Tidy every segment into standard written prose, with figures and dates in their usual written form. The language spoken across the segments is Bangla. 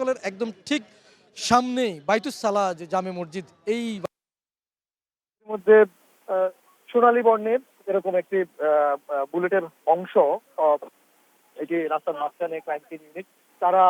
ঘটনাস্থলের একদম ঠিক সামনেই বাইতুস সালাহ যে জামে মসজিদ, এই মধ্যে সোনালী বর্ণের এরকম একটি বুলেটের অংশ, এটি রাস্তার মাঝখানে ক্রাইম সিন ইউনিট তারা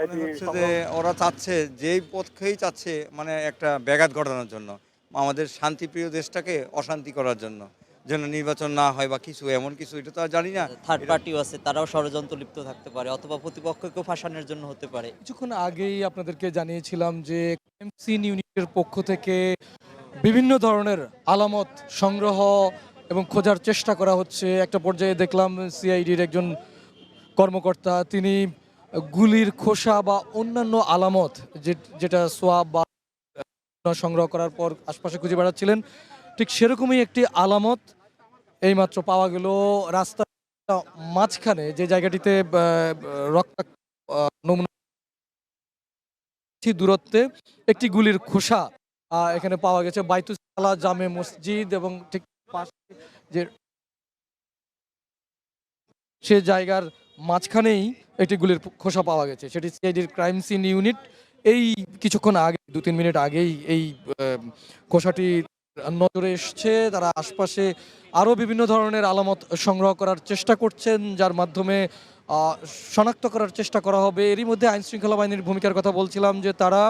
এটি হচ্ছে যে ওরা চাচ্ছে যেই পথেই চাচ্ছে মানে একটা ব্যাঘাত ঘটানোর জন্য, আমাদের শান্তিপ্রিয় দেশটাকে অশান্তি করার জন্য, যেন নির্বাচন না হয় বা কিছু এমন কিছু, এটা তো আর জানি না। থার্ড পার্টিও আছে, তারাও ষড়যন্ত্র লিপ্ত থাকতে পারে অথবা প্রতিপক্ষকেও ফাঁসানোর জন্য হতে পারে। কিছুক্ষণ আগেই আপনাদেরকে জানিয়েছিলাম যে ক্রাইম সিন ইউনিটের পক্ষ থেকে বিভিন্ন ধরনের আলামত সংগ্রহ এবং খোঁজার চেষ্টা করা হচ্ছে। একটা পর্যায়ে দেখলাম সিআইডির একজন কর্মকর্তা তিনি গুলির খোসা বা অন্যান্য আলামত যেটা সোয়াব বা সংগ্রহ করার পর আশপাশে খুঁজে বেড়াচ্ছিলেন, ঠিক সেরকমই একটি আলামত এইমাত্র পাওয়া গেল রাস্তার মাঝখানে, যে জায়গাটিতে রক্তাক্ত নমুনা দূরত্বে একটি গুলির খোসা এখানে পাওয়া গেছে বাইতুস সালাহ জামে মসজিদ এবং ঠিক পাশে যে সে জায়গার মাঝখানেই একটি গুলির খোসা পাওয়া গেছে। সেটি সিআইডির ক্রাইম সিন ইউনিট এই কিছুক্ষণ আগে 2-3 মিনিট আগেই এই খোসাটি নজরে এসছে। তারা আশপাশে আরও বিভিন্ন ধরনের আলামত সংগ্রহ করার চেষ্টা করছেন, যার মাধ্যমে শনাক্ত করার চেষ্টা করা হবে। এরই মধ্যে আইন শৃঙ্খলা বাহিনীর ভূমিকার কথা বলছিলাম যে তারা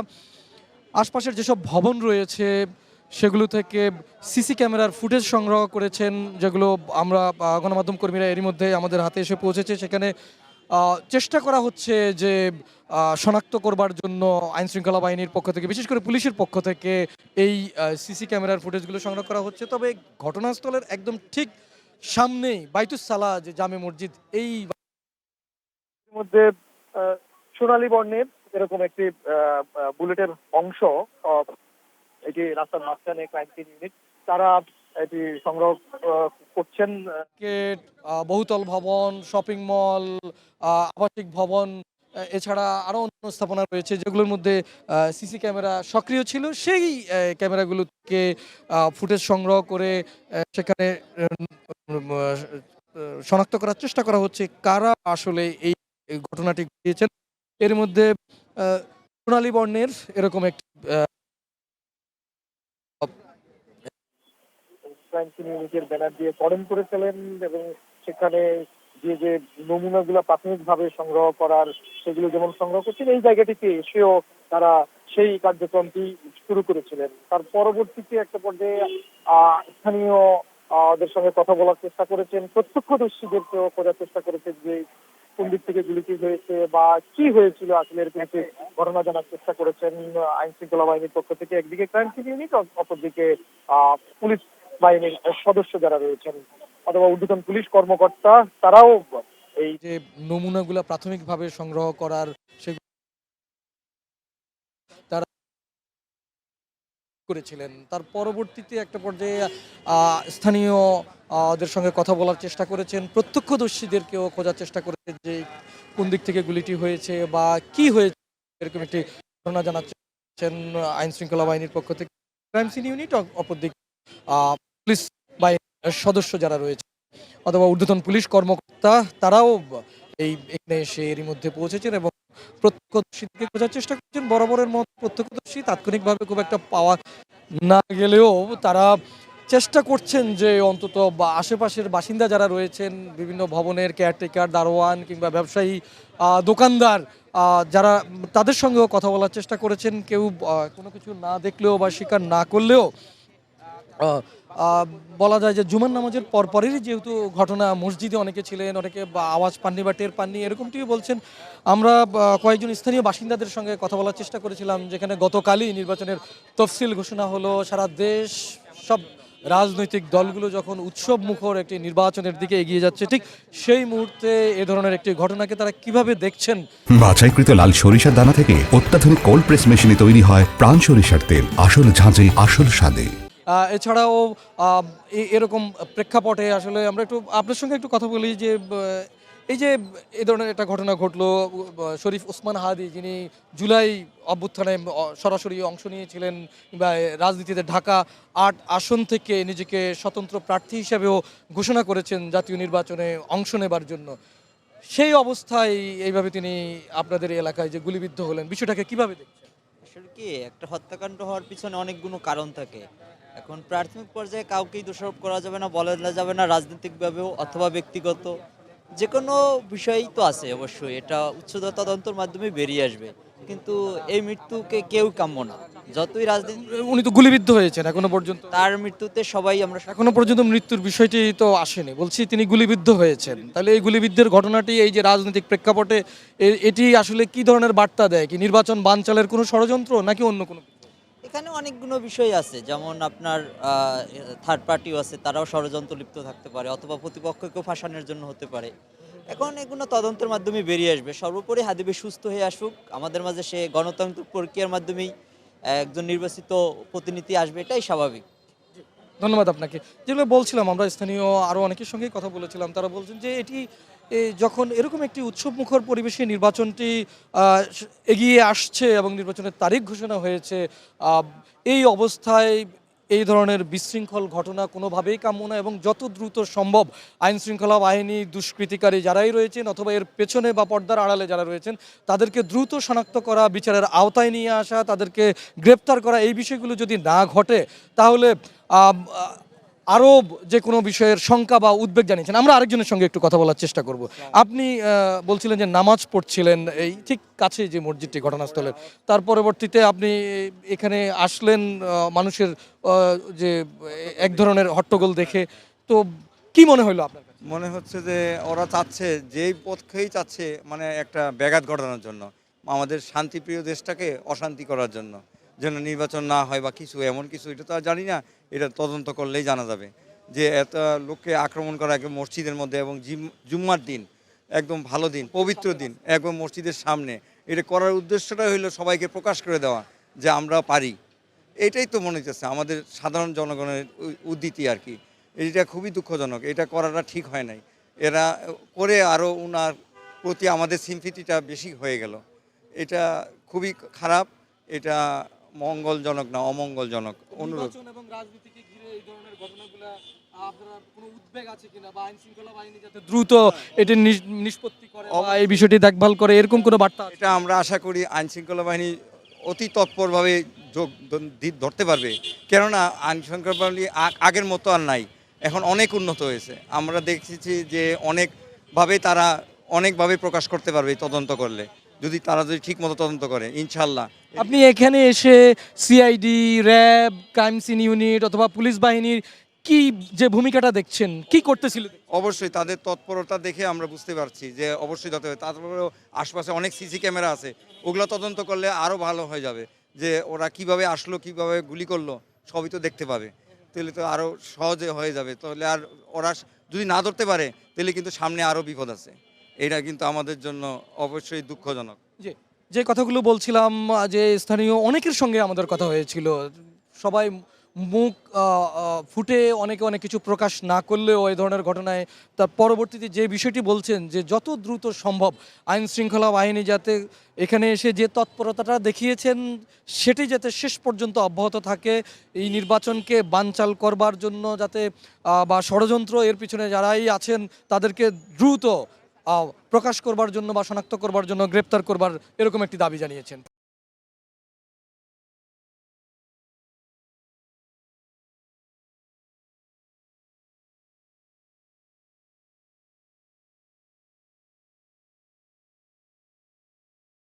আশপাশের যেসব ভবন রয়েছে সেগুলো থেকে সিসি ক্যামেরার ফুটেজ সংগ্রহ করেছেন, যেগুলো আমরা গণমাধ্যম কর্মীরা এরই মধ্যে আমাদের হাতে এসে পৌঁছেছে। সেখানে চেষ্টা করা হচ্ছে যে শনাক্ত করবার জন্য আইন শৃঙ্খলা বাহিনীর পক্ষ থেকে, বিশেষ করে পুলিশের পক্ষ থেকে এই সিসি ক্যামেরার ফুটেজগুলো সংগ্রহ করা হচ্ছে। তবে ঘটনাস্থলের একদম ঠিক সামনেই বাইতুস সালাহ যে জামে মসজিদ, এই মধ্যে সোনালী বর্ণের এরকম একটি বুলেটের অংশ, এটি রাস্তার মাঝখানে ক্রাইম সিন ইউনিট তারা এটি সংগ্রহ করছেন। মার্কেট, বহুতল ভবন, শপিং মল, আবাসিক ভবন, এছাড়া আরও অন্য স্থাপনা রয়েছে যেগুলোর মধ্যে সিসি ক্যামেরা সক্রিয় ছিল। সেই ক্যামেরাগুলো থেকে ফুটেজ সংগ্রহ করে সেখানে শনাক্ত করার চেষ্টা করা হচ্ছে কারা আসলে এই ঘটনাটি ঘটিয়েছেন। এর মধ্যে সোনালী বর্ণের এরকম একটি ক্রাইম সিন ইউনিটের ব্যানার দিয়ে করেন করেছিলেন এবং সেখানে যে নমুনাগুলো প্রাথমিকভাবে সংগ্রহ করার, সেগুলো যেমন সংগ্রহ করছেন, এই জায়গাটিতে এসেও তারা সেই কার্যক্রমটি শুরু করেছিলেন। তার পরবর্তীতে একটা পর্যায়ে স্থানীয় ওদের সঙ্গে কথা বলার চেষ্টা করেছেন, প্রত্যক্ষদর্শীদেরকেও খোঁজার চেষ্টা করেছেন যে কোন দিক থেকে গুলিটি হয়েছে বা কি হয়েছিল আসলে, এরকম একটি ঘটনা জানার চেষ্টা করেছেন আইন শৃঙ্খলা বাহিনীর পক্ষ থেকে। একদিকে ক্রাইম সিন ইউনিট, অপরদিকে পুলিশ বাহিনীর সদস্য যারা রয়েছেন অথবা ঊর্ধ্বতন পুলিশ কর্মকর্তা, তারাও এই যে নমুনাগুলো প্রাথমিকভাবে সংগ্রহ করার সেগুলো তারা করেছিলেন। তার পরবর্তীতে একটা পর্যায়ে স্থানীয় ওদের সঙ্গে কথা বলার চেষ্টা করেছেন, প্রত্যক্ষদর্শীদেরকেও খোঁজার চেষ্টা করেছেন যে কোন দিক থেকে গুলিটি হয়েছে বা কি হয়েছে, এরকম একটি ঘটনা জানাচ্ছেন আইন শৃঙ্খলা বাহিনীর পক্ষ থেকে ক্রাইম সিন ইউনিট, অপরদিকে পুলিশ বাহিনীর সদস্য যারা রয়েছে অথবা ঊর্ধ্বতন পুলিশ কর্মকর্তা, তারাও এখানে এসে এরই মধ্যে পৌঁছেছেন এবং প্রত্যক্ষদর্শীকে খোঁজার চেষ্টা করছেন। বরাবরের মতো প্রত্যক্ষদর্শী তাৎক্ষণিকভাবে খুব একটা পাওয়া না গেলেও তারা চেষ্টা করছেন যে অন্তত আশেপাশের বাসিন্দা যারা রয়েছেন, বিভিন্ন ভবনের কেয়ারটেকার, দারোয়ান কিংবা ব্যবসায়ী, দোকানদার, যারা, তাদের সঙ্গেও কথা বলার চেষ্টা করেছেন। কেউ কোনো কিছু না দেখলেও বা স্বীকার না করলেও বলা যায় যে জুমার নামাজের পরপরেরই যেহেতু ঘটনা, মসজিদে অনেকে ছিলেন, অনেকে আওয়াজ পাননি বা টের পাননি, এরকমটিও বলছেন। আমরা কয়েকজন স্থানীয় বাসিন্দাদের সঙ্গে কথা বলার চেষ্টা করেছিলাম, যেখানে গতকালই নির্বাচনের তফসিল ঘোষণা হলো। সারা দেশ, সব রাজনৈতিক দলগুলো যখন উৎসব মুখর একটি নির্বাচনের দিকে এগিয়ে যাচ্ছে, ঠিক সেই মুহূর্তে এ ধরনের একটি ঘটনাকে তারা কিভাবে দেখছেন। বাছাইকৃত লাল সরিষার দানা থেকে অত্যাধুনিক কোল্ড প্রেস মেশিনে তৈরি হয় প্রাণ সরিষার তেল, আসল ঝাঁঝে আসল স্বাদে। এছাড়াও এরকম প্রেক্ষাপটে আসলে আমরা একটু আপনার সঙ্গে একটু কথা বলি যে এই যে এই ধরনের একটা ঘটনা ঘটলো, শরীফ ওসমান হাদি, যিনি জুলাই অভ্যুত্থানে সরাসরি অংশ নিয়েছিলেন বা রাজনীতিতে ঢাকা ৮ আসন থেকে নিজেকে স্বতন্ত্র প্রার্থী হিসেবেও ঘোষণা করেছেন জাতীয় নির্বাচনে অংশ নেবার জন্য, সেই অবস্থায় এইভাবে তিনি আপনাদের এই এলাকায় যে গুলিবিদ্ধ হলেন, বিষয়টাকে কিভাবে দেখছেন? আসলে কি একটা হত্যাকাণ্ড হওয়ার পিছনে অনেকগুলো কারণ থাকে। এখন প্রাথমিক পর্যায়ে কাউকেই দোষারোপ করা যাবে না, বলা যাবে না রাজনৈতিকভাবেও অথবা ব্যক্তিগত যে কোনো বিষয়ই তো আছে অবশ্যই, এটা উচ্চতর তদন্তের মাধ্যমে বেরিয়ে আসবে। কিন্তু এই মৃত্যুকে কেউ কাম্য না, যতই রাজনীতি উনি তো গুলিবিদ্ধ হয়েছেন এখনো পর্যন্ত। তার মৃত্যুতে সবাই আমরা এখনো পর্যন্ত মৃত্যুর বিষয়টি তো আসেনি, বলছি তিনি গুলিবিদ্ধ হয়েছেন। তাহলে এই গুলিবিদ্ধের ঘটনাটি এই যে রাজনৈতিক প্রেক্ষাপটে এটি আসলে কি ধরনের বার্তা দেয়? কি নির্বাচন বানচালের কোনো ষড়যন্ত্র নাকি অন্য কোনো কিছু? এখানে অনেকগুলো বিষয় আছে, যেমন আপনার থার্ড পার্টিও আছে, তারাও ষড়যন্ত্র লিপ্ত থাকতে পারে অথবা প্রতিপক্ষকেও ফাঁসানোর জন্য হতে পারে। এখন এগুলো তদন্তের মাধ্যমে বেরিয়ে আসবে। সর্বোপরি হাদিবে সুস্থ হয়ে আসুক, আমাদের মাঝে সে গণতান্ত্রিক প্রক্রিয়ার মাধ্যমেই একজন নির্বাচিত প্রতিনিধি আসবে, এটাই স্বাভাবিক। ধন্যবাদ আপনাকে। যেগুলো বলছিলাম, আমরা স্থানীয় আরও অনেকের সঙ্গেই কথা বলেছিলাম, তারা বলছেন যে এটি যখন এরকম একটি উৎসবমুখর পরিবেশে নির্বাচনটি এগিয়ে আসছে এবং নির্বাচনের তারিখ ঘোষণা হয়েছে, এই অবস্থায় এই ধরনের বিশৃঙ্খল ঘটনা কোনোভাবেই কাম্য না এবং যত দ্রুত সম্ভব আইন শৃঙ্খলা বাহিনী, দুষ্কৃতিকারী যারাই রয়েছেন অথবা এর পেছনে বা পর্দার আড়ালে যারা রয়েছেন তাদেরকে দ্রুত শনাক্ত করা, বিচারের আওতায় নিয়ে আসা, তাদেরকে গ্রেপ্তার করা, এই বিষয়গুলো যদি না ঘটে তাহলে আরও যে কোনো বিষয়ের শঙ্কা বা উদ্বেগ জানিয়েছেন। আমরা আরেকজনের সঙ্গে একটু কথা বলার চেষ্টা করব। আপনি বলছিলেন যে নামাজ পড়ছিলেন এই ঠিক কাছে যে মসজিদটি ঘটনাস্থলের, তার পরবর্তীতে আপনি এখানে আসলেন মানুষের যে এক ধরনের হট্টগোল দেখে, তো কি মনে হলো আপনার কাছে? মনে হচ্ছে যে ওরা চাচ্ছে, যেই পক্ষেই চাচ্ছে মানে একটা ব্যাঘাত ঘটানোর জন্য, আমাদের শান্তিপ্রিয় দেশটাকে অশান্তি করার জন্য, যেন নির্বাচন না হয় বা কিছু এমন কিছু, এটা তো আর জানি না, এটা তদন্ত করলেই জানা যাবে। যে এত লোককে আক্রমণ করা একদম মসজিদের মধ্যে এবং জুম্মার দিন, একদম ভালো দিন, পবিত্র দিন, একদম মসজিদের সামনে, এটা করার উদ্দেশ্যটা হলো সবাইকে প্রকাশ করে দেওয়া যে আমরা পারি। এটাই তো মনে হচ্ছে আমাদের সাধারণ জনগণের উদ্ধৃতি আর কি। এটা খুবই দুঃখজনক, এটা করাটা ঠিক হয় নাই। এরা করে আরও উনার প্রতি আমাদের সিম্পিটিটা বেশি হয়ে গেল। এটা খুবই খারাপ, এটা মঙ্গলজনক না, অমঙ্গলজনক। অনুরোধ, নির্বাচন এবং রাজনীতিকে ঘিরে এই ধরনের ঘটনাগুলো আপনার কোনো উদ্বেগ আছে কিনা, বা আইন শৃঙ্খলা বাহিনী যাতে দ্রুত এটি নিষ্পত্তি করে বা এই বিষয়টি দেখভাল করে, এরকম কোনো বার্তা আছে? এটা আমরা আশা করি আইন শৃঙ্খলা বাহিনী অতি তৎপরভাবে যোগ ধরতে পারবে। কেননা আইন শৃঙ্খলা বাহিনী আগের মতো আর নাই, এখন অনেক উন্নত হয়েছে। আমরা দেখেছি যে তারা অনেকভাবে প্রকাশ করতে পারবে তদন্ত করলে, যদি ঠিক মতো তদন্ত করে ইনশাল্লাহ। আপনি এখানে এসে CID, RAB, crime scene unit অথবা পুলিশ বাহিনীর কি যে ভূমিকাটা দেখছেন, কি করতেছিল? অবশ্যই তাদের তৎপরতা দেখে আমরা বুঝতে পারছি যে অবশ্যই যাতে, তারপরেও আশপাশে অনেক সিসি ক্যামেরা আছে, ওগুলো তদন্ত করলে আরও ভালো হয়ে যাবে। যে ওরা কিভাবে আসলো, কিভাবে গুলি করলো, সবই তো দেখতে পাবে, তাহলে তো আরও সহজে হয়ে যাবে। তাহলে আর ওরা যদি না ধরতে পারে তাহলে কিন্তু সামনে আরও বিপদ আছে। এটা কিন্তু আমাদের জন্য অবশ্যই দুঃখজনক। যে কথাগুলো বলছিলাম, যে স্থানীয় অনেকের সঙ্গে আমাদের কথা হয়েছিল, সবাই মুখ ফুটে অনেকে অনেক কিছু প্রকাশ না করলেও এই ধরনের ঘটনায় তার পরবর্তীতে যে বিষয়টি বলছেন যে যত দ্রুত সম্ভব আইন শৃঙ্খলা বাহিনী যাতে এখানে এসে যে তৎপরতাটা দেখিয়েছেন সেটি যাতে শেষ পর্যন্ত অব্যাহত থাকে, এই নির্বাচনকে বানচাল করবার জন্য যাতে বা ষড়যন্ত্র এর পিছনে যারাই আছেন তাদেরকে দ্রুত প্রকাশ করবার জন্য বা শনাক্ত করবার জন্য গ্রেপ্তার করবার, এরকম একটি দাবি জানিয়েছেন।